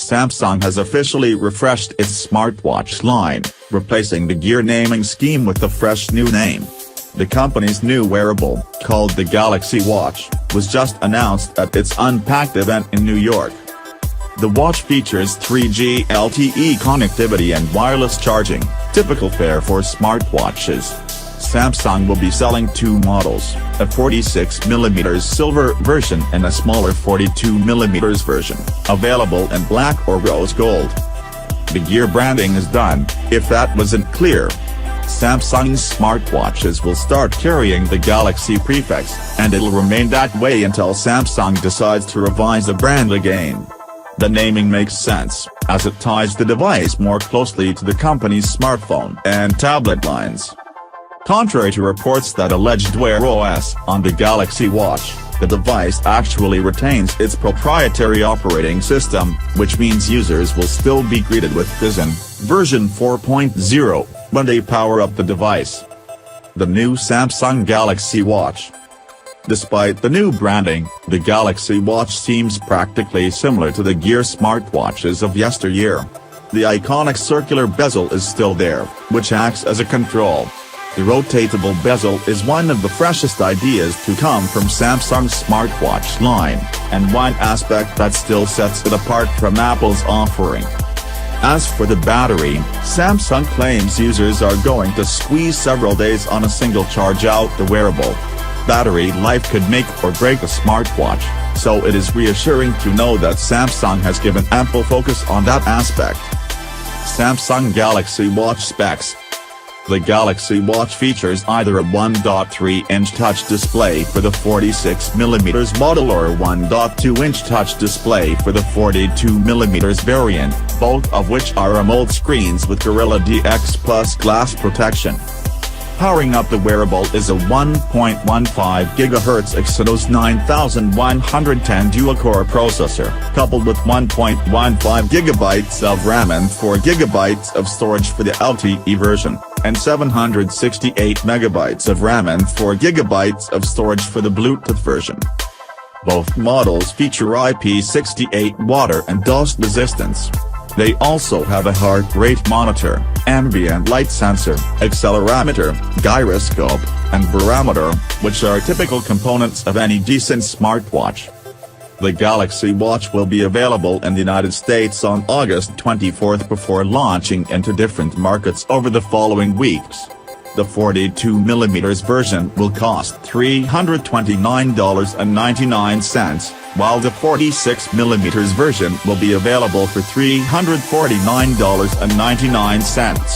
Samsung has officially refreshed its smartwatch line, replacing the Gear naming scheme with a fresh new name. The company's new wearable, called the Galaxy Watch, was just announced at its Unpacked event in New York. The watch features 3G LTE connectivity and wireless charging, typical fare for smartwatches. Samsung will be selling two models, a 46mm silver version and a smaller 42mm version, available in black or rose gold. The Gear branding is done, if that wasn't clear. Samsung's smartwatches will start carrying the Galaxy prefix, and it'll remain that way until Samsung decides to revise the brand again. The naming makes sense, as it ties the device more closely to the company's smartphone and tablet lines. Contrary to reports that alleged Wear OS on the Galaxy Watch, the device actually retains its proprietary operating system, which means users will still be greeted with Tizen version 4.0 when they power up the device. The new Samsung Galaxy Watch. Despite the new branding, the Galaxy Watch seems practically similar to the Gear smartwatches of yesteryear. The iconic circular bezel is still there, which acts as a control. The rotatable bezel is one of the freshest ideas to come from Samsung's smartwatch line, and one aspect that still sets it apart from Apple's offering. As for the battery, Samsung claims users are going to squeeze several days on a single charge out the wearable. Battery life could make or break a smartwatch, so it is reassuring to know that Samsung has given ample focus on that aspect. Samsung Galaxy Watch specs. The Galaxy Watch features either a 1.3-inch touch display for the 46mm model or a 1.2-inch touch display for the 42mm variant, both of which are AMOLED screens with Gorilla DX Plus glass protection. Powering up the wearable is a 1.15 GHz Exynos 9110 dual-core processor, coupled with 1.15 GB of RAM and 4 GB of storage for the LTE version, and 768 MB of RAM and 4 GB of storage for the Bluetooth version. Both models feature IP68 water and dust resistance. They also have a heart rate monitor, ambient light sensor, accelerometer, gyroscope, and barometer, which are typical components of any decent smartwatch. The Galaxy Watch will be available in the United States on August 24 before launching into different markets over the following weeks. The 42mm version will cost $329.99, while the 46mm version will be available for $349.99.